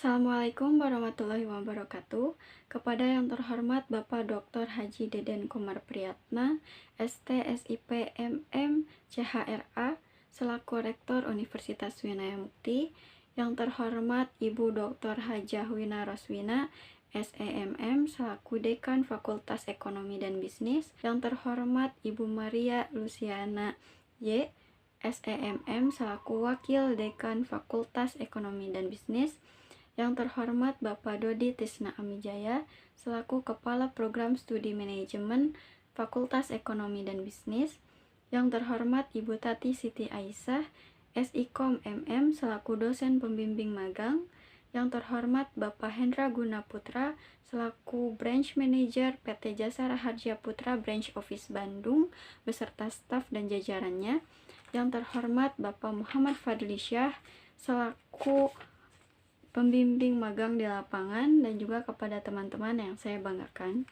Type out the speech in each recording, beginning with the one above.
Assalamualaikum warahmatullahi wabarakatuh. Kepada yang terhormat Bapak Dr. Haji Deden Komar Priyatna, ST, SIP, MM, CHRA, selaku Rektor Universitas Winaya Mukti, yang terhormat Ibu Dr. Hajah Wina Roswina, SEMM, selaku Dekan Fakultas Ekonomi dan Bisnis, yang terhormat Ibu Maria Luciana Y, SEMM, selaku Wakil Dekan Fakultas Ekonomi dan Bisnis, yang terhormat Bapak Dodi Tisna Amijaya, selaku Kepala Program Studi Manajemen Fakultas Ekonomi dan Bisnis, yang terhormat Ibu Tati Siti Aisyah, SIKOM MM, selaku Dosen Pembimbing Magang, yang terhormat Bapak Hendra Gunaputra, selaku Branch Manager PT Jasa Raharja Putra Branch Office Bandung, beserta staf dan jajarannya, yang terhormat Bapak Muhammad Fadlisyah, selaku pembimbing magang di lapangan, dan juga kepada teman-teman yang saya banggakan.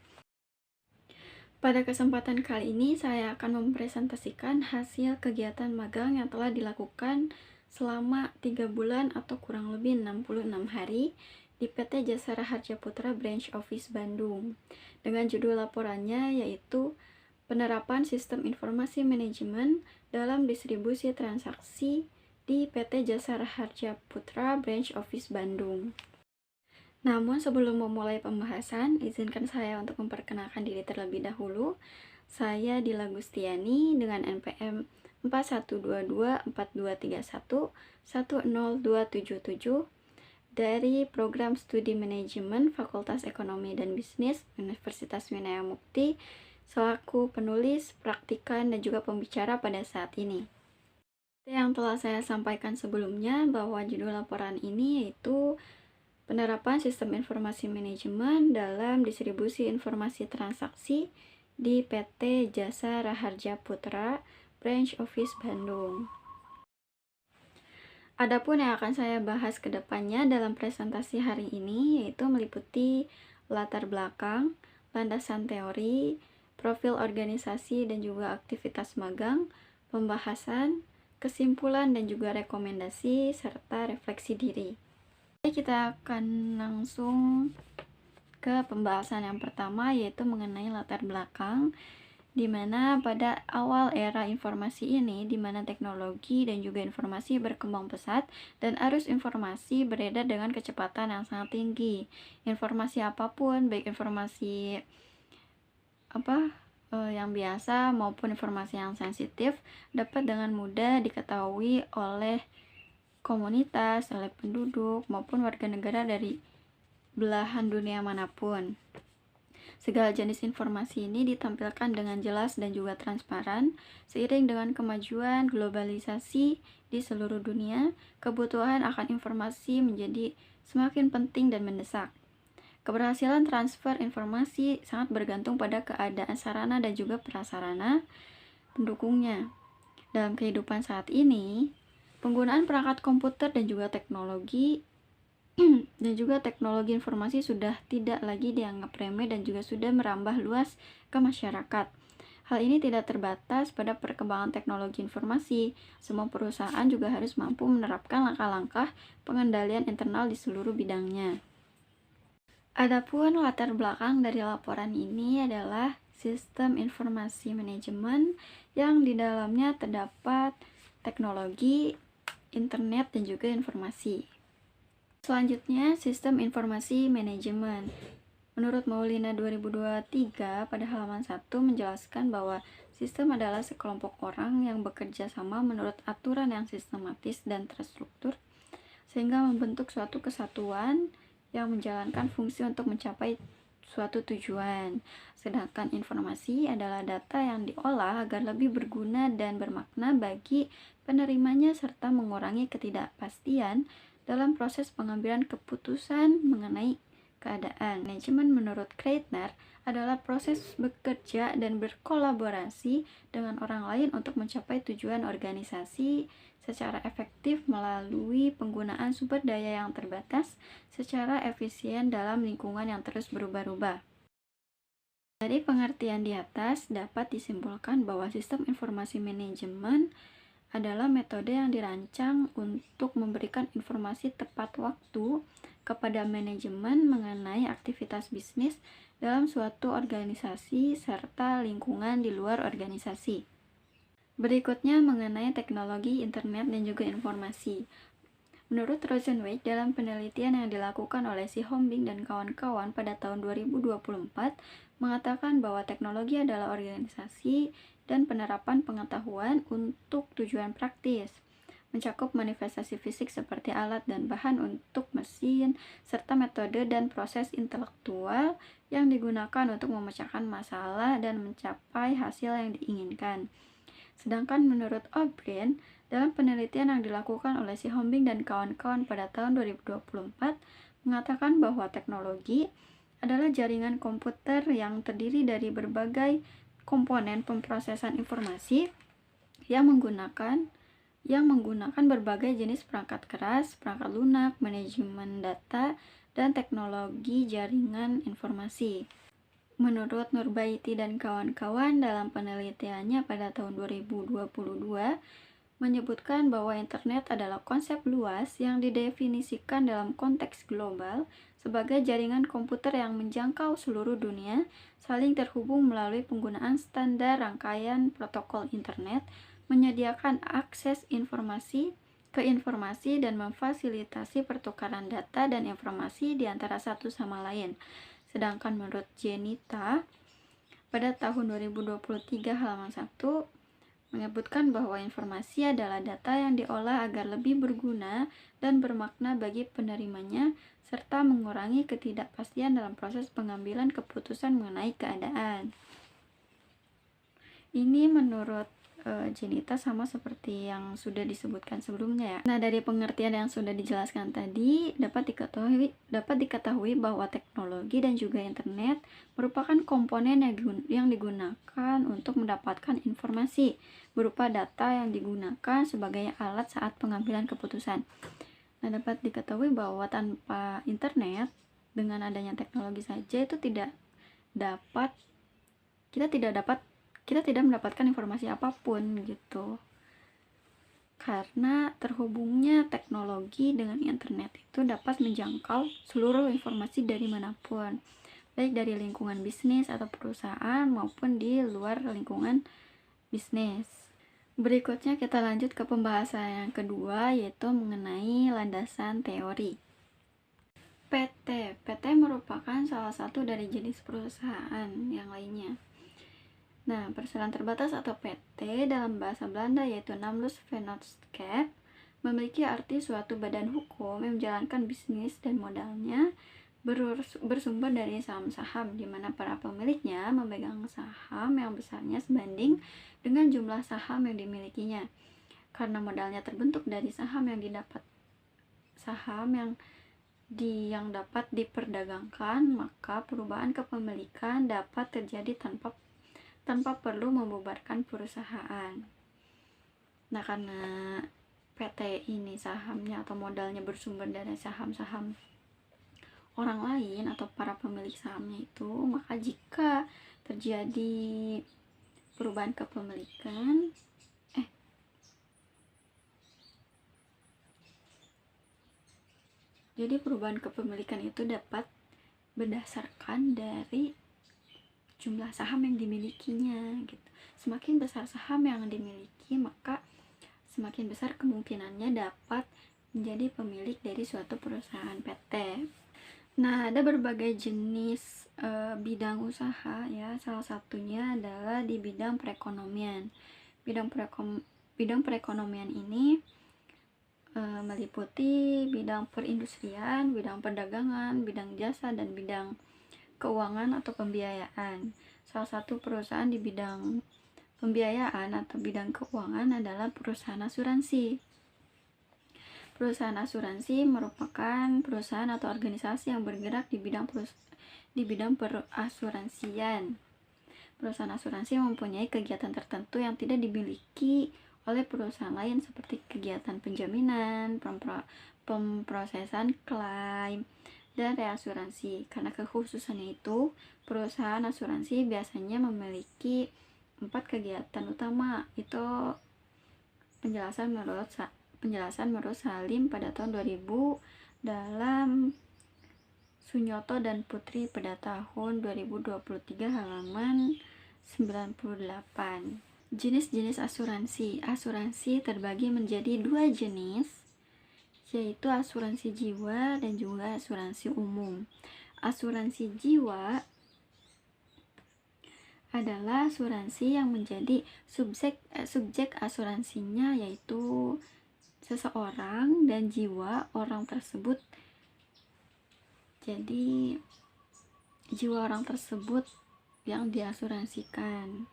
Pada kesempatan kali ini saya akan mempresentasikan hasil kegiatan magang yang telah dilakukan selama 3 bulan atau kurang lebih 66 hari di PT Jasa Raharja Putra Branch Office Bandung. Dengan judul laporannya yaitu penerapan sistem informasi manajemen dalam distribusi transaksi di PT Jasa Raharja Putra Branch Office Bandung. Namun sebelum memulai pembahasan, izinkan saya untuk memperkenalkan diri terlebih dahulu. Saya Dila Gustiani dengan NPM 412242311027 dari Program Studi Manajemen Fakultas Ekonomi dan Bisnis Universitas Winaya Mukti, selaku penulis, praktikan, dan juga pembicara pada saat ini. Yang telah saya sampaikan sebelumnya bahwa judul laporan ini yaitu penerapan sistem informasi manajemen dalam distribusi informasi transaksi di PT Jasa Raharja Putra Branch Office Bandung. Adapun yang akan saya bahas ke depannya dalam presentasi hari ini yaitu meliputi latar belakang, landasan teori, profil organisasi dan juga aktivitas magang, pembahasan, kesimpulan dan juga rekomendasi, serta refleksi diri. Kita akan langsung ke pembahasan yang pertama yaitu mengenai latar belakang, di mana pada awal era informasi ini, di mana teknologi dan juga informasi berkembang pesat dan arus informasi beredar dengan kecepatan yang sangat tinggi. Informasi apapun, baik informasi yang biasa maupun informasi yang sensitif dapat dengan mudah diketahui oleh komunitas, oleh penduduk maupun warga negara dari belahan dunia manapun. Segala jenis informasi ini ditampilkan dengan jelas dan juga transparan. Seiring dengan kemajuan globalisasi di seluruh dunia, kebutuhan akan informasi menjadi semakin penting dan mendesak. Keberhasilan transfer informasi sangat bergantung pada keadaan sarana dan juga prasarana pendukungnya. Dalam kehidupan saat ini, penggunaan perangkat komputer dan juga teknologi informasi sudah tidak lagi dianggap remeh dan juga sudah merambah luas ke masyarakat. Hal ini tidak terbatas pada perkembangan teknologi informasi. Semua perusahaan juga harus mampu menerapkan langkah-langkah pengendalian internal di seluruh bidangnya. Adapun latar belakang dari laporan ini adalah sistem informasi manajemen yang di dalamnya terdapat teknologi, internet, dan juga informasi. Selanjutnya, sistem informasi manajemen. Menurut Maulina 2023 pada halaman 1 menjelaskan bahwa sistem adalah sekelompok orang yang bekerja sama menurut aturan yang sistematis dan terstruktur sehingga membentuk suatu kesatuan yang menjalankan fungsi untuk mencapai suatu tujuan. Sedangkan informasi adalah data yang diolah agar lebih berguna dan bermakna bagi penerimanya serta mengurangi ketidakpastian dalam proses pengambilan keputusan mengenai keadaan. Manajemen menurut Kreitner adalah proses bekerja dan berkolaborasi dengan orang lain untuk mencapai tujuan organisasi secara efektif melalui penggunaan sumber daya yang terbatas secara efisien dalam lingkungan yang terus berubah-ubah. Dari pengertian di atas dapat disimpulkan bahwa sistem informasi manajemen adalah metode yang dirancang untuk memberikan informasi tepat waktu kepada manajemen mengenai aktivitas bisnis dalam suatu organisasi serta lingkungan di luar organisasi. Berikutnya mengenai teknologi internet dan juga informasi. Menurut Rosenweig, dalam penelitian yang dilakukan oleh Si Hombing dan kawan-kawan pada tahun 2024, mengatakan bahwa teknologi adalah organisasi dan penerapan pengetahuan untuk tujuan praktis, mencakup manifestasi fisik seperti alat dan bahan untuk mesin, serta metode dan proses intelektual yang digunakan untuk memecahkan masalah dan mencapai hasil yang diinginkan. Sedangkan menurut O'Brien, dalam penelitian yang dilakukan oleh Si Hombing dan kawan-kawan pada tahun 2024, mengatakan bahwa teknologi adalah jaringan komputer yang terdiri dari berbagai komponen pemrosesan informasi yang menggunakan berbagai jenis perangkat keras, perangkat lunak, manajemen data, dan teknologi jaringan informasi. Menurut Nurbaiti dan kawan-kawan dalam penelitiannya pada tahun 2022, menyebutkan bahwa internet adalah konsep luas yang didefinisikan dalam konteks global sebagai jaringan komputer yang menjangkau seluruh dunia, saling terhubung melalui penggunaan standar rangkaian protokol internet, menyediakan akses ke informasi dan memfasilitasi pertukaran data dan informasi di antara satu sama lain. Sedangkan menurut Jenita, pada tahun 2023 halaman 1, menyebutkan bahwa informasi adalah data yang diolah agar lebih berguna dan bermakna bagi penerimanya, serta mengurangi ketidakpastian dalam proses pengambilan keputusan mengenai keadaan. Ini menurut Jenita sama seperti yang sudah disebutkan sebelumnya ya. Nah, dari pengertian yang sudah dijelaskan tadi dapat diketahui bahwa teknologi dan juga internet merupakan komponen yang digunakan untuk mendapatkan informasi berupa data yang digunakan sebagai alat saat pengambilan keputusan. Nah, dapat diketahui bahwa tanpa internet, dengan adanya teknologi saja itu kita tidak mendapatkan informasi apapun gitu. Karena terhubungnya teknologi dengan internet itu dapat menjangkau seluruh informasi dari manapun, baik dari lingkungan bisnis atau perusahaan maupun di luar lingkungan bisnis. Berikutnya kita lanjut ke pembahasan yang kedua, yaitu mengenai landasan teori. PT merupakan salah satu dari jenis perusahaan yang lainnya. Nah, perusahaan terbatas atau PT dalam bahasa Belanda yaitu Namensvennootschap memiliki arti suatu badan hukum yang menjalankan bisnis dan modalnya bersumber dari saham-saham, di mana para pemiliknya memegang saham yang besarnya sebanding dengan jumlah saham yang dimilikinya. Karena modalnya terbentuk dari saham yang dapat diperdagangkan, maka perubahan kepemilikan dapat terjadi tanpa perlu membubarkan perusahaan. Nah, karena PT ini sahamnya atau modalnya bersumber dari saham-saham orang lain atau para pemilik sahamnya itu, maka jika terjadi perubahan kepemilikan perubahan kepemilikan itu dapat berdasarkan dari jumlah saham yang dimilikinya gitu. Semakin besar saham yang dimiliki, maka semakin besar kemungkinannya dapat menjadi pemilik dari suatu perusahaan PT. Nah, ada berbagai jenis bidang usaha ya. Salah satunya adalah di bidang perekonomian. Bidang perekonomian ini meliputi bidang perindustrian, bidang perdagangan, bidang jasa, dan bidang keuangan atau pembiayaan. Salah satu perusahaan di bidang pembiayaan atau bidang keuangan adalah perusahaan asuransi. Perusahaan asuransi merupakan perusahaan atau organisasi yang bergerak di bidang perasuransian. Perusahaan asuransi mempunyai kegiatan tertentu yang tidak dimiliki oleh perusahaan lain seperti kegiatan penjaminan, pemrosesan klaim, dan reasuransi. Karena kekhususannya itu, perusahaan asuransi biasanya memiliki 4 kegiatan utama. Itu penjelasan menurut Salim pada tahun 2000 dalam Sunyoto dan Putri pada tahun 2023 halaman 98. Jenis-jenis asuransi. Asuransi terbagi menjadi dua jenis, yaitu asuransi jiwa dan juga asuransi umum. Asuransi jiwa adalah asuransi yang menjadi subjek asuransinya yaitu seseorang dan jiwa orang tersebut. Jadi jiwa orang tersebut yang diasuransikan.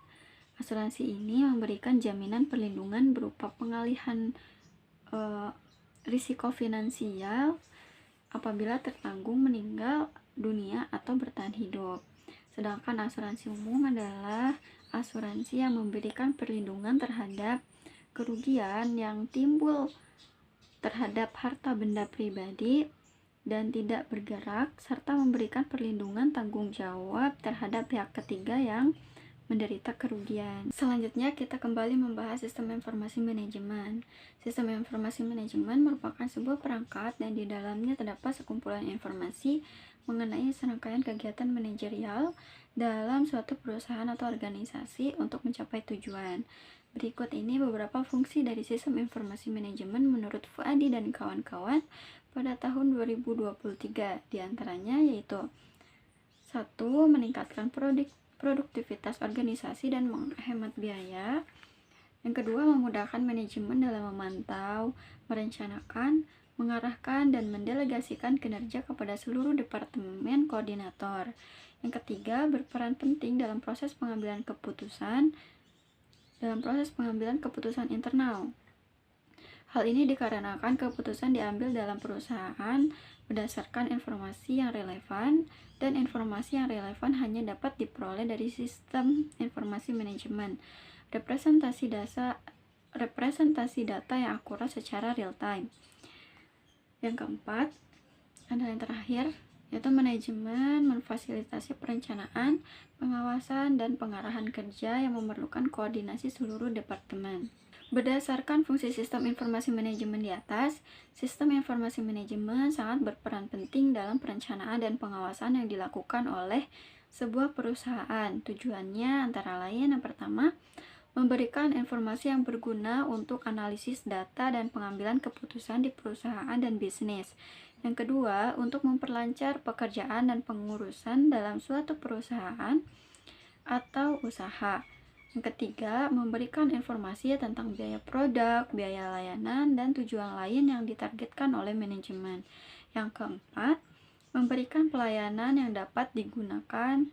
Asuransi ini memberikan jaminan perlindungan berupa pengalihan risiko finansial apabila tertanggung meninggal dunia atau bertahan hidup. Sedangkan asuransi umum adalah asuransi yang memberikan perlindungan terhadap kerugian yang timbul terhadap harta benda pribadi dan tidak bergerak, serta memberikan perlindungan tanggung jawab terhadap pihak ketiga yang menderita kerugian. Selanjutnya kita kembali membahas sistem informasi manajemen. Sistem informasi manajemen merupakan sebuah perangkat dan di dalamnya terdapat sekumpulan informasi mengenai serangkaian kegiatan manajerial dalam suatu perusahaan atau organisasi untuk mencapai tujuan. Berikut ini beberapa fungsi dari sistem informasi manajemen menurut Fuadi dan kawan-kawan pada tahun 2023. Di antaranya yaitu 1. Meningkatkan produktivitas organisasi dan menghemat biaya. Yang kedua, memudahkan manajemen dalam memantau, merencanakan, mengarahkan, dan mendelegasikan kinerja kepada seluruh departemen koordinator. Yang ketiga, berperan penting dalam proses pengambilan keputusan internal. Hal ini dikarenakan keputusan diambil dalam perusahaan berdasarkan informasi yang relevan, dan informasi yang relevan hanya dapat diperoleh dari sistem informasi manajemen. Representasi data yang akurat secara real time. Yang keempat adalah yang terakhir, yaitu manajemen memfasilitasi perencanaan, pengawasan, dan pengarahan kerja yang memerlukan koordinasi seluruh departemen. Berdasarkan fungsi sistem informasi manajemen di atas, sistem informasi manajemen sangat berperan penting dalam perencanaan dan pengawasan yang dilakukan oleh sebuah perusahaan. Tujuannya antara lain yang pertama, memberikan informasi yang berguna untuk analisis data dan pengambilan keputusan di perusahaan dan bisnis. Yang kedua, untuk memperlancar pekerjaan dan pengurusan dalam suatu perusahaan atau usaha. Yang ketiga, memberikan informasi tentang biaya produk, biaya layanan, dan tujuan lain yang ditargetkan oleh manajemen. Yang keempat, memberikan pelayanan yang dapat digunakan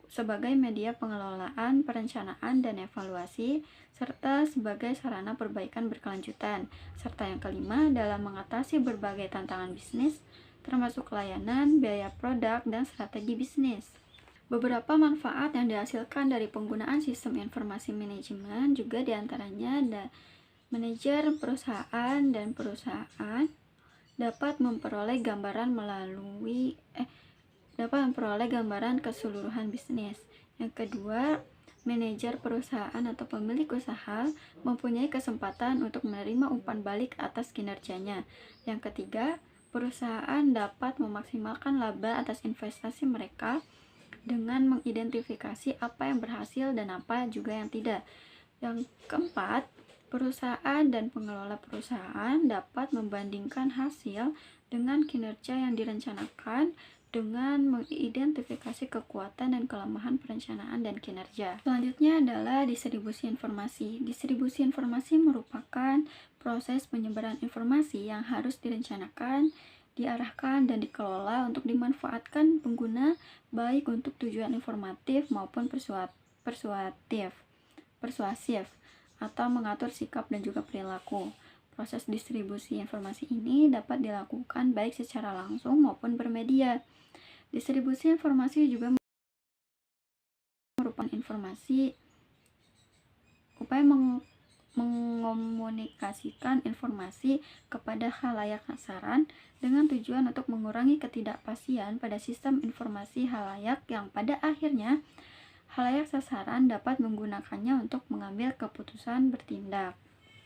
sebagai media pengelolaan, perencanaan, dan evaluasi, serta sebagai sarana perbaikan berkelanjutan. Serta yang kelima, dalam mengatasi berbagai tantangan bisnis, termasuk layanan, biaya produk, dan strategi bisnis. Beberapa manfaat yang dihasilkan dari penggunaan sistem informasi manajemen juga diantaranya ada manajer perusahaan dan perusahaan dapat memperoleh gambaran keseluruhan bisnis. Yang kedua, manajer perusahaan atau pemilik usaha mempunyai kesempatan untuk menerima umpan balik atas kinerjanya. Yang ketiga, perusahaan dapat memaksimalkan laba atas investasi mereka dengan mengidentifikasi apa yang berhasil dan apa juga yang tidak. Yang keempat, perusahaan dan pengelola perusahaan dapat membandingkan hasil dengan kinerja yang direncanakan dengan mengidentifikasi kekuatan dan kelemahan perencanaan dan kinerja. Selanjutnya adalah distribusi informasi. Distribusi informasi merupakan proses penyebaran informasi yang harus direncanakan, diarahkan, dan dikelola untuk dimanfaatkan pengguna baik untuk tujuan informatif maupun persuasif atau mengatur sikap dan juga perilaku. Proses distribusi informasi ini dapat dilakukan baik secara langsung maupun bermedia. Distribusi informasi juga merupakan upaya mengomunikasikan informasi kepada khalayak sasaran dengan tujuan untuk mengurangi ketidakpastian pada sistem informasi khalayak yang pada akhirnya khalayak sasaran dapat menggunakannya untuk mengambil keputusan bertindak.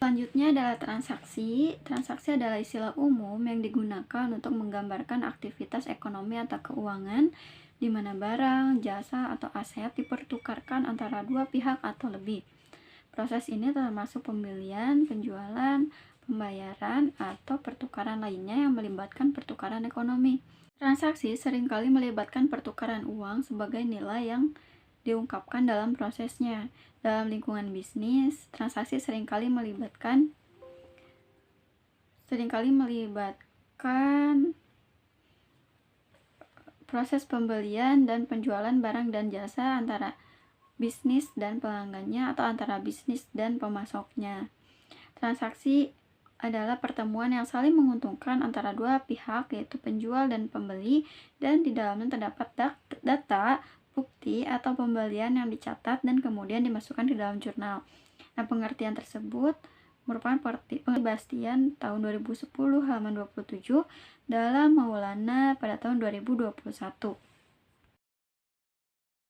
Selanjutnya adalah transaksi. Transaksi adalah istilah umum yang digunakan untuk menggambarkan aktivitas ekonomi atau keuangan di mana barang, jasa, atau aset dipertukarkan antara dua pihak atau lebih. Proses ini termasuk pembelian, penjualan, pembayaran, atau pertukaran lainnya yang melibatkan pertukaran ekonomi. Transaksi seringkali melibatkan pertukaran uang sebagai nilai yang diungkapkan dalam prosesnya. Dalam lingkungan bisnis, transaksi seringkali melibatkan proses pembelian dan penjualan barang dan jasa antara bisnis dan pelanggannya atau antara bisnis dan pemasoknya. Transaksi adalah pertemuan yang saling menguntungkan antara dua pihak, yaitu penjual dan pembeli, dan di dalamnya terdapat data, bukti, atau pembelian yang dicatat dan kemudian dimasukkan ke dalam jurnal. Nah, pengertian tersebut merupakan penelitian tahun 2010 halaman 27 dalam Maulana pada tahun 2021.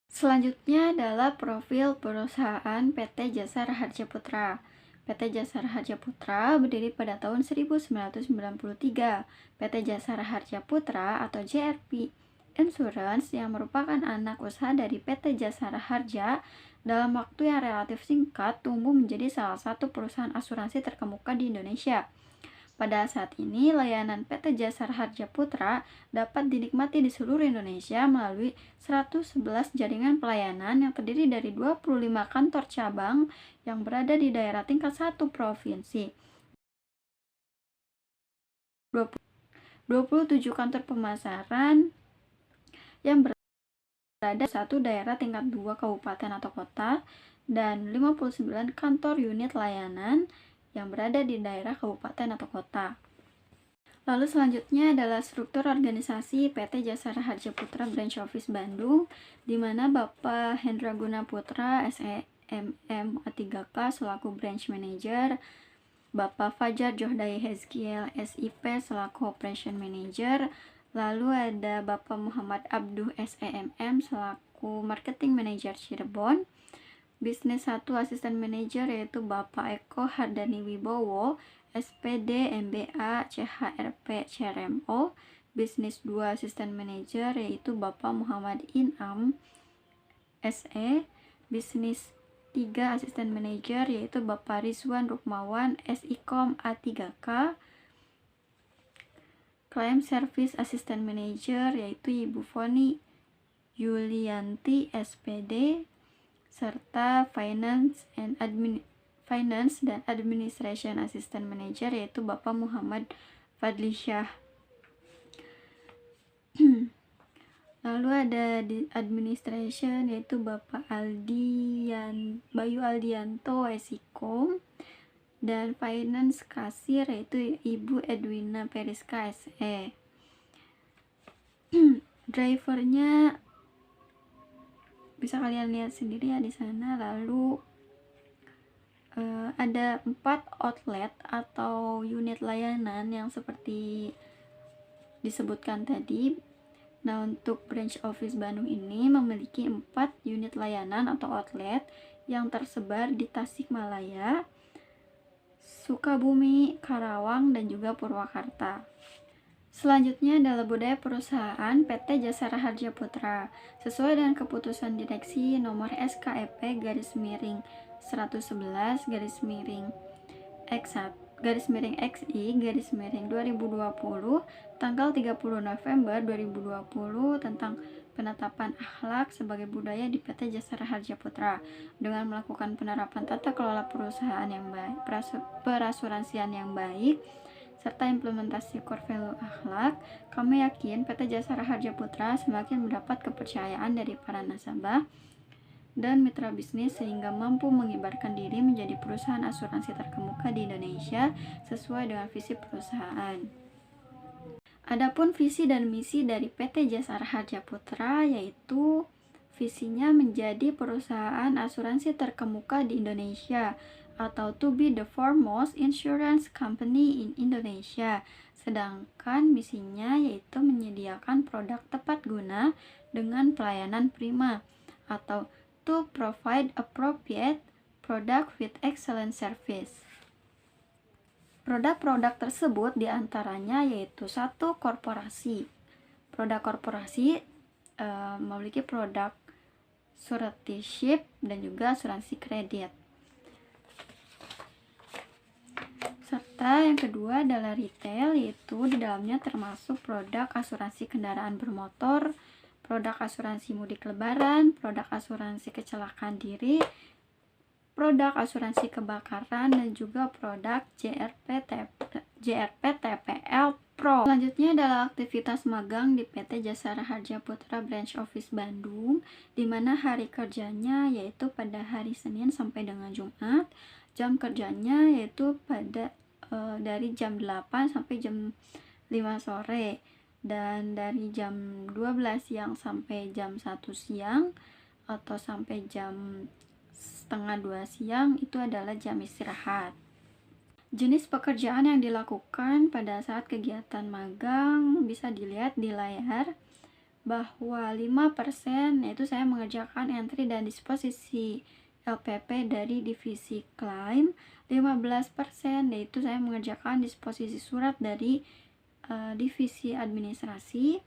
Selanjutnya adalah profil perusahaan PT Jasara Harja Putra. PT Jasara Harja Putra berdiri pada tahun 1993. PT Jasara Harja Putra atau JRP Insurance yang merupakan anak usaha dari PT Jasara Harja dalam waktu yang relatif singkat tumbuh menjadi salah satu perusahaan asuransi terkemuka di Indonesia. Pada saat ini, layanan PT Jasara Harja Putra dapat dinikmati di seluruh Indonesia melalui 111 jaringan pelayanan yang terdiri dari 25 kantor cabang yang berada di daerah tingkat 1 provinsi, 27 kantor pemasaran yang berada satu daerah tingkat 2 kabupaten atau kota, dan 59 kantor unit layanan yang berada di daerah kabupaten atau kota. Lalu selanjutnya adalah struktur organisasi PT Jasara Harja Putra Branch Office Bandung, di mana Bapak Hendra Guna Putra, SEMM A3K selaku Branch Manager, Bapak Fajar Johdai Hezkiel, SIP selaku Operation Manager, lalu ada Bapak Muhammad Abduh SEMM selaku Marketing Manager Cirebon, Bisnis 1 Asisten Manager yaitu Bapak Eko Hardani Wibowo, SPD MBA CHRP CRMO, Bisnis 2 Asisten Manager yaitu Bapak Muhammad Inam SE, Bisnis 3 Asisten Manager yaitu Bapak Rizwan Rukmawan SIKOM A3K, Claim Service Assistant Manager yaitu Ibu Foni Yulianti SPD, serta Finance dan Administration Assistant Manager yaitu Bapak Muhammad Fadlisyah. Lalu ada di Administration yaitu Bapak Bayu Aldianto SIKOM, dan Finance Kasir yaitu Ibu Edwina Periska SE. Drivernya bisa kalian lihat sendiri ya di sana. Lalu ada 4 outlet atau unit layanan yang seperti disebutkan tadi. Nah, untuk branch office Bandung ini memiliki 4 unit layanan atau outlet yang tersebar di Tasikmalaya, Sukabumi, Karawang, dan juga Purwakarta. Selanjutnya adalah budaya perusahaan PT Jasara Harja Putra. Sesuai dengan keputusan direksi nomor SKEP /111 XI 2020 tanggal 30 November 2020 tentang penetapan akhlak sebagai budaya di PT Jasara Harja Putra dengan melakukan penerapan tata kelola perusahaan yang baik, perasuransian yang baik, serta implementasi core value akhlak. Kami yakin PT Jasara Harja Putra semakin mendapat kepercayaan dari para nasabah dan mitra bisnis sehingga mampu mengibarkan diri menjadi perusahaan asuransi terkemuka di Indonesia sesuai dengan visi perusahaan. Adapun visi dan misi dari PT Jasara Harja Putra yaitu visinya menjadi perusahaan asuransi terkemuka di Indonesia atau to be the foremost insurance company in Indonesia. Sedangkan misinya yaitu menyediakan produk tepat guna dengan pelayanan prima atau to provide appropriate product with excellent service. Produk-produk tersebut diantaranya yaitu satu, korporasi. Produk korporasi memiliki produk suretiship dan juga asuransi kredit. Serta yang kedua adalah retail, yaitu di dalamnya termasuk produk asuransi kendaraan bermotor, produk asuransi mudik lebaran, produk asuransi kecelakaan diri, produk asuransi kebakaran, dan juga produk JRP TPL Pro. Selanjutnya adalah aktivitas magang di PT Jasara Harja Putra Branch Office Bandung, di mana hari kerjanya yaitu pada hari Senin sampai dengan Jumat, jam kerjanya yaitu pada dari jam 8 sampai jam 5 sore, dan dari jam 12 siang sampai jam 1 siang atau sampai jam setengah 2 siang itu adalah jam istirahat. Jenis pekerjaan yang dilakukan pada saat kegiatan magang bisa dilihat di layar, bahwa 5% yaitu saya mengerjakan entry dan disposisi LPP dari divisi klaim, 15% yaitu saya mengerjakan disposisi surat dari divisi administrasi,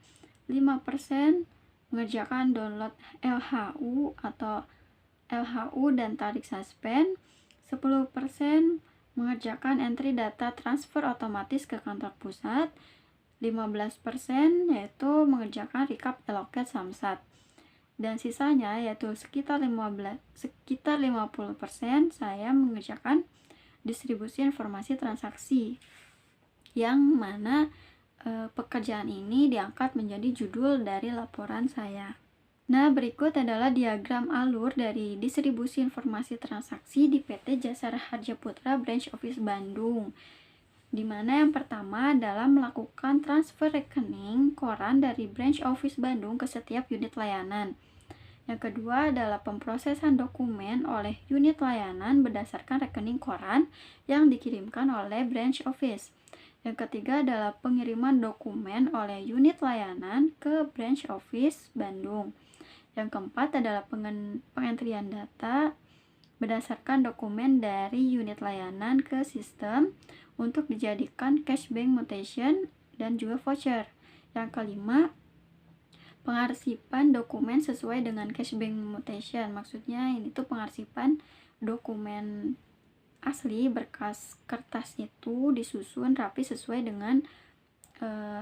5% mengerjakan download LHU atau LHU dan tarik suspend, 10% mengerjakan entry data transfer otomatis ke kantor pusat, 15% yaitu mengerjakan recap allocate samsat, dan sisanya yaitu sekitar 50% saya mengerjakan distribusi informasi transaksi, yang mana pekerjaan ini diangkat menjadi judul dari laporan saya. Nah, berikut adalah diagram alur dari distribusi informasi transaksi di PT Jasara Harja Putra Branch Office Bandung, di mana yang pertama adalah melakukan transfer rekening koran dari Branch Office Bandung ke setiap unit layanan. Yang kedua adalah pemrosesan dokumen oleh unit layanan berdasarkan rekening koran yang dikirimkan oleh Branch Office. Yang ketiga adalah pengiriman dokumen oleh unit layanan ke Branch Office Bandung. Yang keempat adalah pengentrian data berdasarkan dokumen dari unit layanan ke sistem untuk dijadikan cash bank mutation dan juga voucher. Yang kelima, pengarsipan dokumen sesuai dengan cash bank mutation. Maksudnya ini tuh pengarsipan dokumen asli, berkas kertas itu disusun rapi sesuai dengan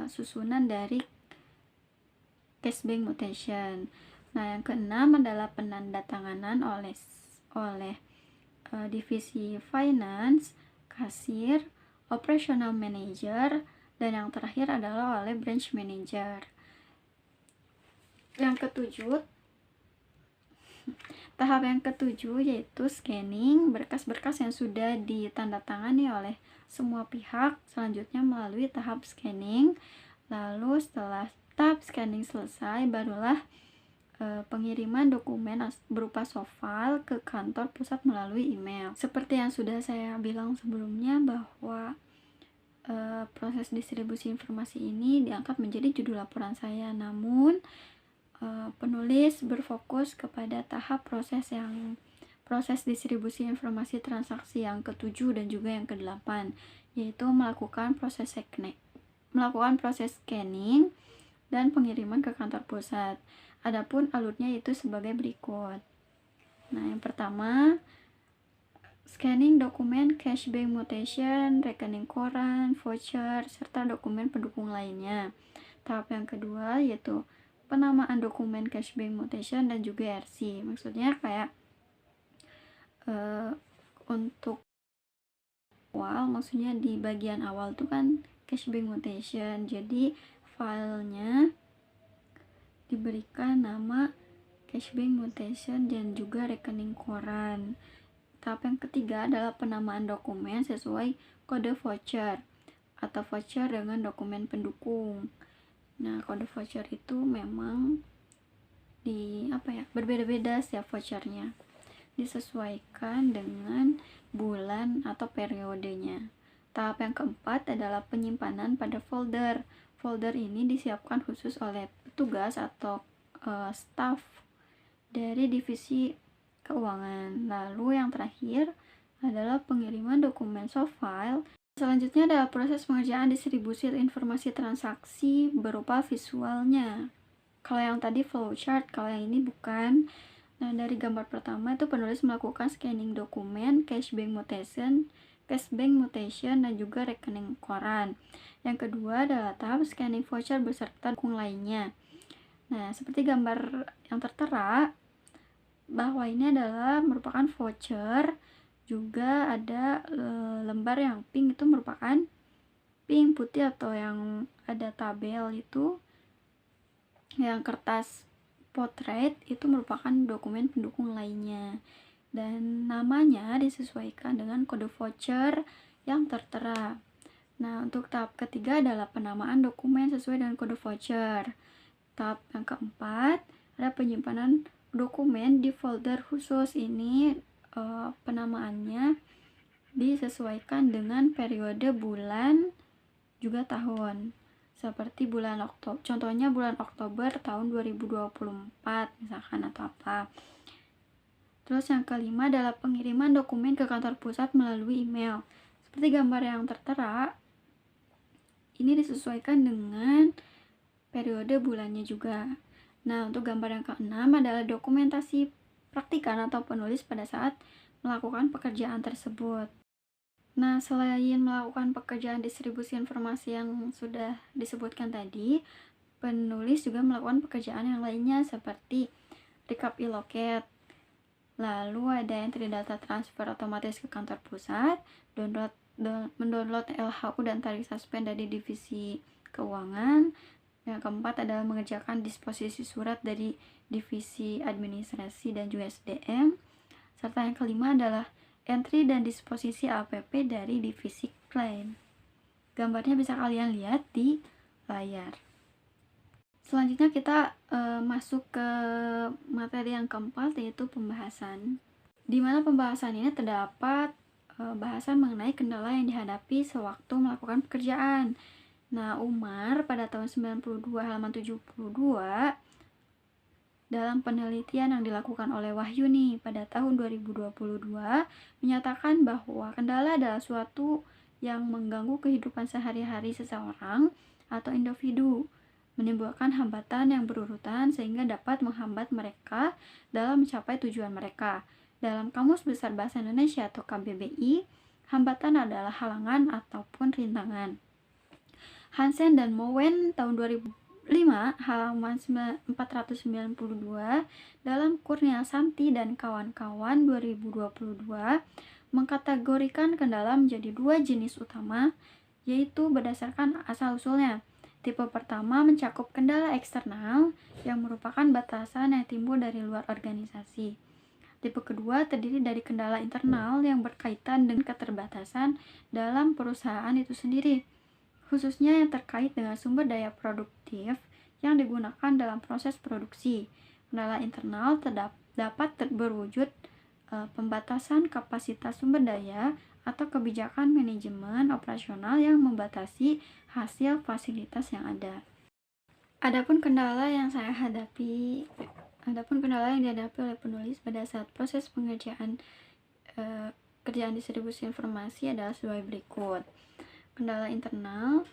susunan dari cash bank mutation. Nah, yang keenam adalah penandatanganan oleh divisi finance, kasir, operational manager, dan yang terakhir adalah oleh branch manager. Tahap yang ketujuh yaitu scanning berkas-berkas yang sudah ditandatangani oleh semua pihak, selanjutnya melalui tahap scanning. Lalu setelah tahap scanning selesai, barulah pengiriman dokumen berupa soft file ke kantor pusat melalui email. Seperti yang sudah saya bilang sebelumnya, bahwa proses distribusi informasi ini diangkat menjadi judul laporan saya, namun penulis berfokus kepada tahap proses distribusi informasi transaksi yang ke-7 dan juga yang ke-8, yaitu melakukan proses scanning dan pengiriman ke kantor pusat. Adapun alurnya itu sebagai berikut. Nah, yang pertama, scanning dokumen cash bank mutation, rekening koran, voucher, serta dokumen pendukung lainnya. Tahap yang kedua yaitu penamaan dokumen cash bank mutation dan juga RC. Maksudnya kayak untuk awal, maksudnya di bagian awal tuh kan cash bank mutation, jadi filenya diberikan nama cash bank mutation dan juga rekening koran. Tahap yang ketiga adalah penamaan dokumen sesuai kode voucher atau voucher dengan dokumen pendukung. Nah, kode voucher itu memang berbeda-beda setiap vouchernya, disesuaikan dengan bulan atau periodenya. Tahap yang keempat adalah penyimpanan pada folder. Folder ini disiapkan khusus oleh petugas atau staf dari divisi keuangan. Lalu yang terakhir adalah pengiriman dokumen soft file Selanjutnya adalah proses pengerjaan distribusi informasi transaksi berupa visualnya. Kalau yang tadi flowchart, kalau yang ini bukan. Nah, dari gambar pertama itu penulis melakukan scanning dokumen, cashbank mutation, dan juga rekening koran. Yang kedua adalah tahap scanning voucher beserta dukung lainnya. Nah, seperti gambar yang tertera, bahwa ini adalah merupakan voucher, juga ada lembar yang pink itu merupakan pink, putih atau yang ada tabel itu, yang kertas potret itu merupakan dokumen pendukung lainnya, dan namanya disesuaikan dengan kode voucher yang tertera. Nah, untuk tahap ketiga adalah penamaan dokumen sesuai dengan kode voucher. Tahap yang keempat ada penyimpanan dokumen di folder khusus. Ini penamaannya disesuaikan dengan periode bulan juga tahun. Seperti bulan Oktober, contohnya bulan Oktober tahun 2024 misalkan, atau apa. Terus yang kelima adalah pengiriman dokumen ke kantor pusat melalui email. Seperti gambar yang tertera, ini disesuaikan dengan periode bulannya juga. Nah, untuk gambar yang keenam adalah dokumentasi praktikan atau penulis pada saat melakukan pekerjaan tersebut. Nah, selain melakukan pekerjaan distribusi informasi yang sudah disebutkan tadi, penulis juga melakukan pekerjaan yang lainnya seperti recap e-loket, lalu ada entry data transfer otomatis ke kantor pusat, mendownload LHU dan tarik suspend dari divisi keuangan. Yang keempat adalah mengerjakan disposisi surat dari divisi administrasi dan juga SDM. Serta yang kelima adalah entry dan disposisi APP dari divisi klaim. Gambarnya bisa kalian lihat di layar. Selanjutnya kita masuk ke materi yang keempat, yaitu pembahasan. Di mana pembahasan ini terdapat bahasan mengenai kendala yang dihadapi sewaktu melakukan pekerjaan. Nah, Umar pada tahun 92 halaman 72 dalam penelitian yang dilakukan oleh Wahyuni pada tahun 2022 menyatakan bahwa kendala adalah suatu yang mengganggu kehidupan sehari-hari seseorang atau individu, menimbulkan hambatan yang berurutan sehingga dapat menghambat mereka dalam mencapai tujuan mereka. Dalam Kamus Besar Bahasa Indonesia atau KBBI, hambatan adalah halangan ataupun rintangan. Hansen dan Mowen tahun 2005 halaman 492 dalam Kurnia Santi dan kawan-kawan 2022 mengkategorikan kendala menjadi dua jenis utama, yaitu berdasarkan asal-usulnya. Tipe pertama mencakup kendala eksternal yang merupakan batasan yang timbul dari luar organisasi. Tipe kedua terdiri dari kendala internal yang berkaitan dengan keterbatasan dalam perusahaan itu sendiri, khususnya yang terkait dengan sumber daya produktif yang digunakan dalam proses produksi. Kendala internal dapat berwujud pembatasan kapasitas sumber daya atau kebijakan manajemen operasional yang membatasi hasil fasilitas yang ada. Adapun kendala yang dihadapi oleh penulis pada saat proses pengerjaan kerjaan distribusi informasi adalah sebagai berikut. Kendala internal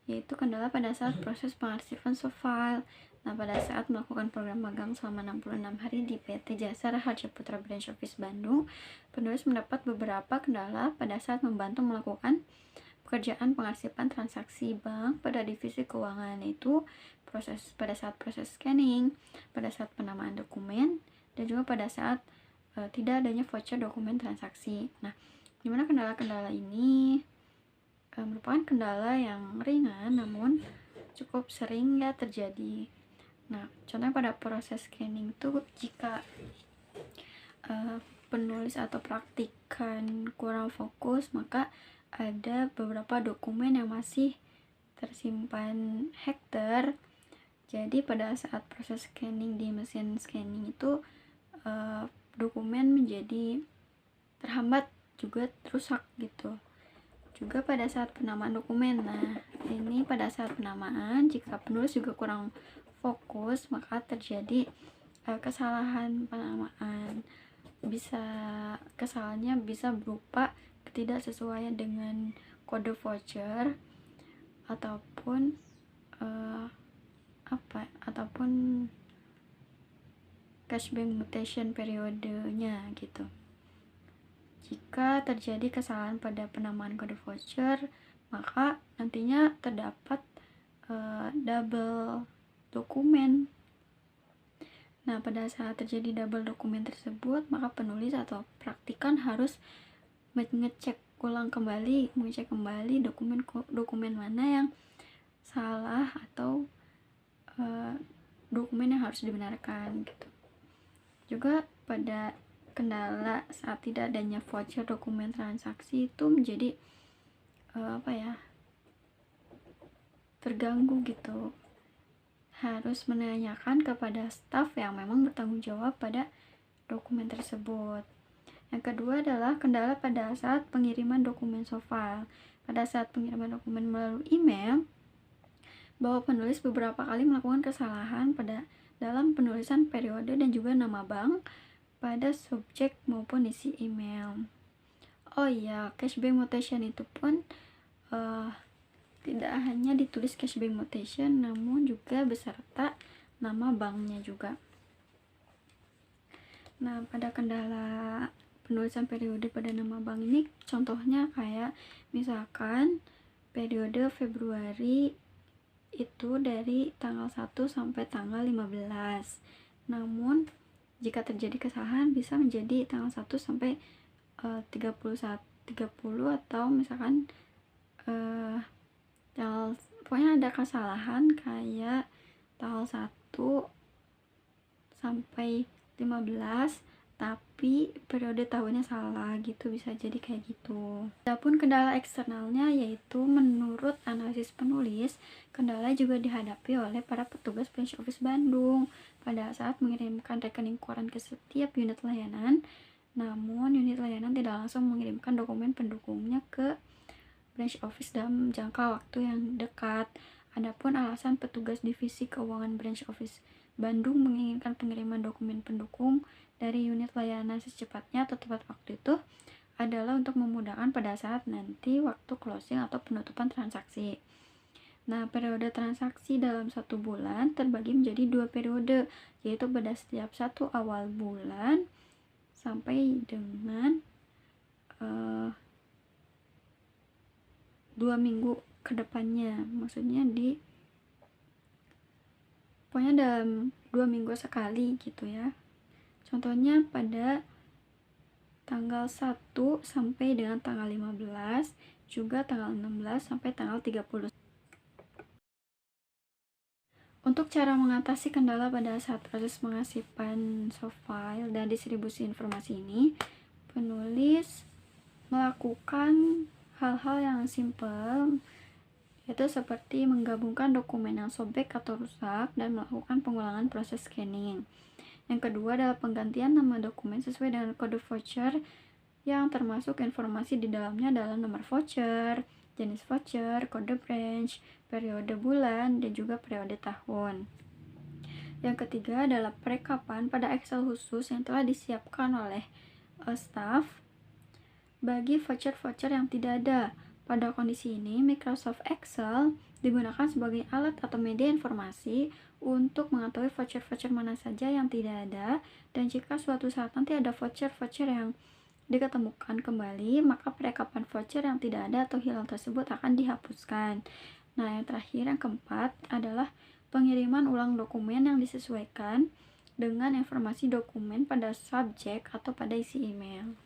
yaitu kendala pada saat proses pengarsipan softfile. Nah, pada saat melakukan program magang selama 66 hari di PT Jasa Raharja Putra Branch Office Bandung, penulis mendapat beberapa kendala pada saat membantu melakukan pekerjaan pengarsipan transaksi bank pada divisi keuangan, yaitu pada saat proses scanning, pada saat penamaan dokumen, dan juga pada saat tidak adanya voucher dokumen transaksi. Nah, dimana kendala-kendala ini merupakan kendala yang ringan namun cukup sering ya terjadi. Nah, contohnya pada proses scanning itu jika penulis atau praktikan kurang fokus, maka ada beberapa dokumen yang masih tersimpan hektar. Jadi pada saat proses scanning di mesin scanning itu dokumen menjadi terhambat juga rusak gitu. Juga pada saat penamaan dokumen. Nah, ini pada saat penamaan jika penulis juga kurang fokus, maka terjadi kesalahan penamaan. Kesalahannya bisa berupa ketidaksesuaian dengan kode voucher ataupun ataupun cashback mutation periodenya gitu. Jika terjadi kesalahan pada penamaan kode voucher, maka nantinya terdapat double dokumen. Nah, pada saat terjadi double dokumen tersebut, maka penulis atau praktikan harus mengecek kembali dokumen mana yang salah atau dokumen yang harus dibenarkan gitu. Juga pada kendala saat tidak adanya voucher dokumen transaksi itu menjadi terganggu gitu. Harus menanyakan kepada staf yang memang bertanggung jawab pada dokumen tersebut. Yang kedua adalah kendala pada saat pengiriman dokumen soft file. Pada saat pengiriman dokumen melalui email, bahwa penulis beberapa kali melakukan kesalahan pada dalam penulisan periode dan juga nama bank pada subjek maupun isi email. Oh iya, cashback mutation itu pun tidak hanya ditulis cashback mutation, namun juga beserta nama banknya juga. Nah, pada kendala penulisan periode pada nama bank ini, contohnya kayak misalkan periode Februari itu dari tanggal 1 sampai tanggal 15. Namun, jika terjadi kesalahan bisa menjadi tanggal 1 sampai 30 atau misalkan pokoknya ada kesalahan kayak tanggal 1 sampai 15 tapi periode tahunnya salah gitu, bisa jadi kayak gitu. Adapun kendala eksternalnya yaitu menurut analisis penulis, kendala juga dihadapi oleh para petugas branch office Bandung pada saat mengirimkan rekening koran ke setiap unit layanan, namun unit layanan tidak langsung mengirimkan dokumen pendukungnya ke branch office dalam jangka waktu yang dekat. Adapun alasan petugas divisi keuangan branch office Bandung menginginkan pengiriman dokumen pendukung dari unit layanan secepatnya atau tepat waktu itu adalah untuk memudahkan pada saat nanti waktu closing atau penutupan transaksi. Nah, periode transaksi dalam 1 bulan terbagi menjadi 2 periode, yaitu pada setiap 1 awal bulan sampai dengan 2 minggu ke depannya. Maksudnya pokoknya dalam 2 minggu sekali gitu ya. Contohnya pada tanggal 1 sampai dengan tanggal 15, juga tanggal 16 sampai tanggal 30. Untuk cara mengatasi kendala pada saat proses pengasipan soft file dan distribusi informasi ini, penulis melakukan hal-hal yang simple, yaitu seperti menggabungkan dokumen yang sobek atau rusak dan melakukan pengulangan proses scanning. Yang kedua adalah penggantian nama dokumen sesuai dengan kode voucher yang termasuk informasi di dalamnya adalah nomor voucher, jenis voucher, kode branch, periode bulan, dan juga periode tahun. Yang ketiga adalah perekapan pada Excel khusus yang telah disiapkan oleh staff bagi voucher-voucher yang tidak ada. Pada kondisi ini, Microsoft Excel digunakan sebagai alat atau media informasi untuk mengetahui voucher-voucher mana saja yang tidak ada, dan jika suatu saat nanti ada voucher-voucher yang diketemukan kembali, maka perekapan voucher yang tidak ada atau hilang tersebut akan dihapuskan. Nah, yang terakhir, yang keempat adalah pengiriman ulang dokumen yang disesuaikan dengan informasi dokumen pada subjek atau pada isi email.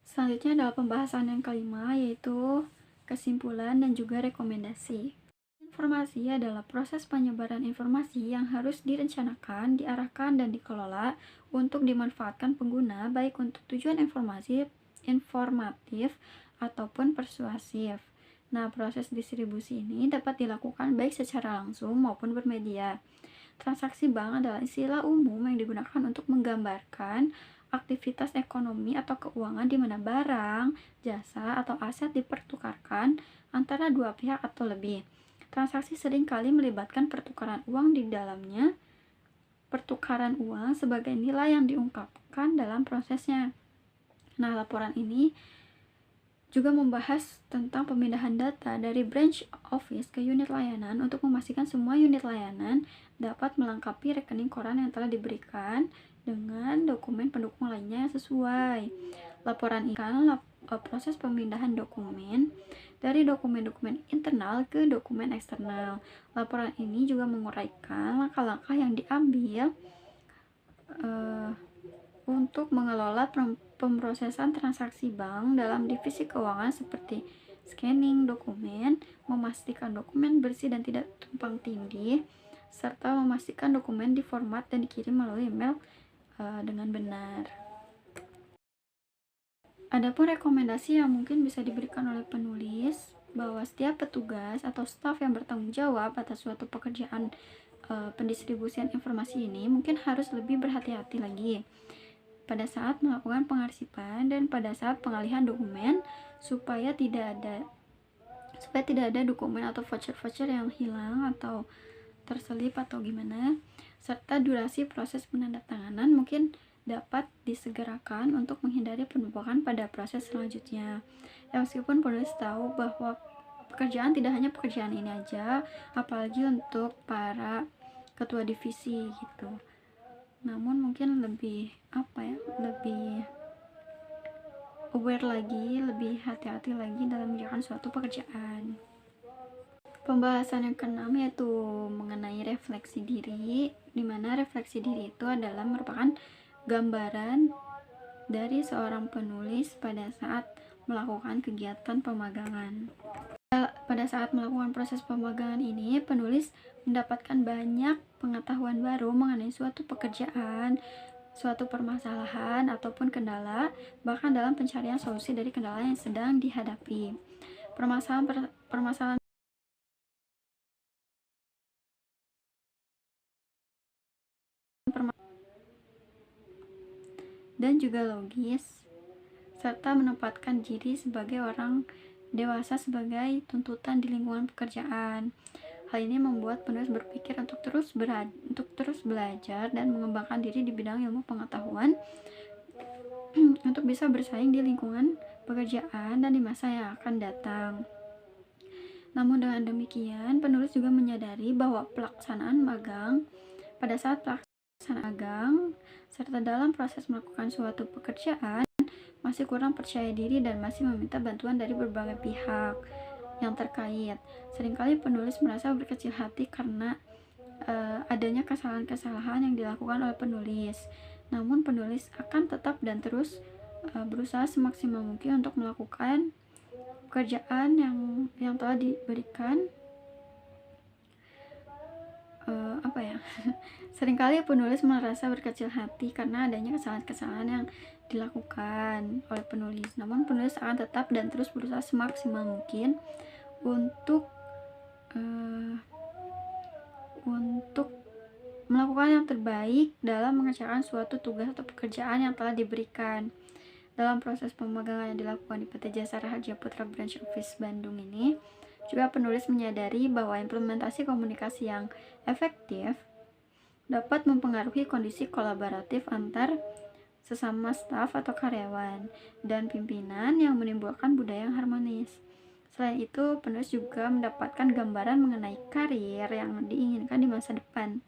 Selanjutnya adalah pembahasan yang kelima, yaitu kesimpulan dan juga rekomendasi. Informasi adalah proses penyebaran informasi yang harus direncanakan, diarahkan, dan dikelola untuk dimanfaatkan pengguna, baik untuk tujuan informatif ataupun persuasif. Nah, proses distribusi ini dapat dilakukan baik secara langsung maupun bermedia. Transaksi bank adalah istilah umum yang digunakan untuk menggambarkan aktivitas ekonomi atau keuangan di mana barang, jasa, atau aset dipertukarkan antara dua pihak atau lebih. Transaksi seringkali melibatkan pertukaran uang di dalamnya. Pertukaran uang sebagai nilai yang diungkapkan dalam prosesnya. Nah, laporan ini juga membahas tentang pemindahan data dari branch office ke unit layanan untuk memastikan semua unit layanan dapat melengkapi rekening koran yang telah diberikan dengan dokumen pendukung lainnya yang sesuai. Laporan ini proses pemindahan dokumen dari dokumen-dokumen internal ke dokumen eksternal. Laporan ini juga menguraikan langkah-langkah yang diambil untuk mengelola pemrosesan transaksi bank dalam divisi keuangan seperti scanning dokumen, memastikan dokumen bersih dan tidak tumpang tindih, serta memastikan dokumen diformat dan dikirim melalui email dengan benar. Adapun rekomendasi yang mungkin bisa diberikan oleh penulis bahwa setiap petugas atau staf yang bertanggung jawab atas suatu pekerjaan pendistribusian informasi ini mungkin harus lebih berhati-hati lagi pada saat melakukan pengarsipan dan pada saat pengalihan dokumen supaya tidak ada dokumen atau voucher-voucher yang hilang atau terselip atau gimana, serta durasi proses penandatanganan mungkin dapat disegerakan untuk menghindari penumpukan pada proses selanjutnya. Ya, meskipun penulis tahu bahwa pekerjaan tidak hanya pekerjaan ini aja, apalagi untuk para ketua divisi gitu. Namun mungkin lebih lebih aware lagi, lebih hati-hati lagi dalam mengerjakan suatu pekerjaan. Pembahasan yang keenam yaitu mengenai refleksi diri, di mana refleksi diri itu adalah merupakan gambaran dari seorang penulis pada saat melakukan kegiatan pemagangan. Pada saat melakukan proses pemagangan ini, penulis mendapatkan banyak pengetahuan baru mengenai suatu pekerjaan, suatu permasalahan ataupun kendala, bahkan dalam pencarian solusi dari kendala yang sedang dihadapi. Permasalahan dan juga logis, serta menempatkan diri sebagai orang dewasa sebagai tuntutan di lingkungan pekerjaan. Hal ini membuat penulis berpikir untuk terus belajar dan mengembangkan diri di bidang ilmu pengetahuan untuk bisa bersaing di lingkungan pekerjaan dan di masa yang akan datang. Namun dengan demikian, penulis juga menyadari bahwa pelaksanaan magang pada saat pelaksanaan magang serta dalam proses melakukan suatu pekerjaan masih kurang percaya diri dan masih meminta bantuan dari berbagai pihak yang terkait. Seringkali penulis merasa berkecil hati karena adanya kesalahan-kesalahan yang dilakukan oleh penulis. Namun penulis akan tetap dan terus berusaha semaksimal mungkin untuk melakukan pekerjaan yang telah diberikan. Seringkali penulis merasa berkecil hati karena adanya kesalahan-kesalahan yang dilakukan oleh penulis. Namun penulis akan tetap dan terus berusaha semaksimal mungkin untuk melakukan yang terbaik dalam mengerjakan suatu tugas atau pekerjaan yang telah diberikan. Dalam proses pemagangan yang dilakukan di PT Jasa Raharja Putra Branch Office Bandung ini, juga penulis menyadari bahwa implementasi komunikasi yang efektif dapat mempengaruhi kondisi kolaboratif antar sesama staf atau karyawan dan pimpinan yang menimbulkan budaya yang harmonis. Selain itu, penulis juga mendapatkan gambaran mengenai karir yang diinginkan di masa depan.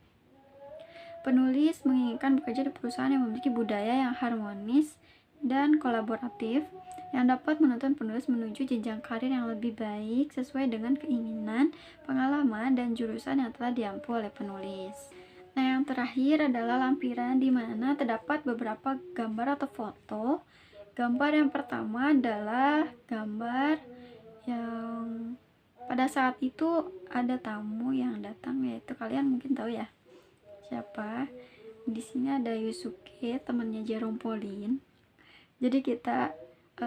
Penulis menginginkan bekerja di perusahaan yang memiliki budaya yang harmonis dan kolaboratif yang dapat menuntun penulis menuju jenjang karir yang lebih baik sesuai dengan keinginan, pengalaman, dan jurusan yang telah diampu oleh penulis. Nah, yang terakhir adalah lampiran di mana terdapat beberapa gambar atau foto. Gambar yang pertama adalah gambar yang pada saat itu ada tamu yang datang, yaitu kalian mungkin tahu ya siapa. Di sini ada Yusuke, temannya Jerome Pauline. Jadi kita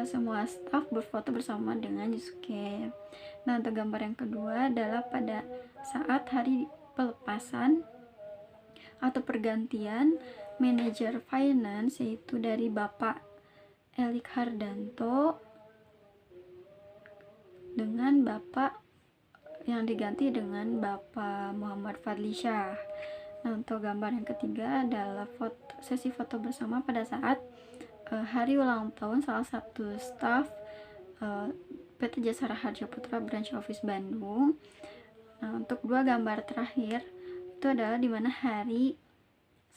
semua staf berfoto bersama dengan Yusuke. Nah, untuk gambar yang kedua adalah pada saat hari pelepasan atau pergantian manajer finance, yaitu dari Bapak Elik Hardanto dengan Bapak yang diganti dengan Bapak Muhammad Fadlisyah. Nah, untuk gambar yang ketiga adalah sesi foto bersama pada saat hari ulang tahun salah satu staf PT Jasa Raharja Putra Branch Office Bandung. Nah, untuk dua gambar terakhir itu adalah di mana hari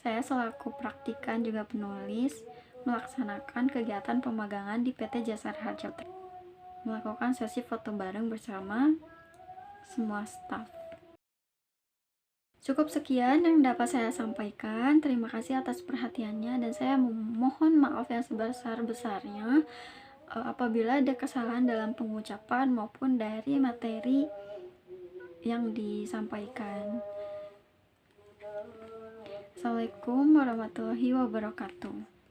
saya selaku praktikan juga penulis melaksanakan kegiatan pemagangan di PT Jasa Raharja Putra, melakukan sesi foto bareng bersama semua staf. Cukup sekian yang dapat saya sampaikan. Terima kasih atas perhatiannya dan saya mohon maaf yang sebesar-besarnya apabila ada kesalahan dalam pengucapan maupun dari materi yang disampaikan. Assalamualaikum warahmatullahi wabarakatuh.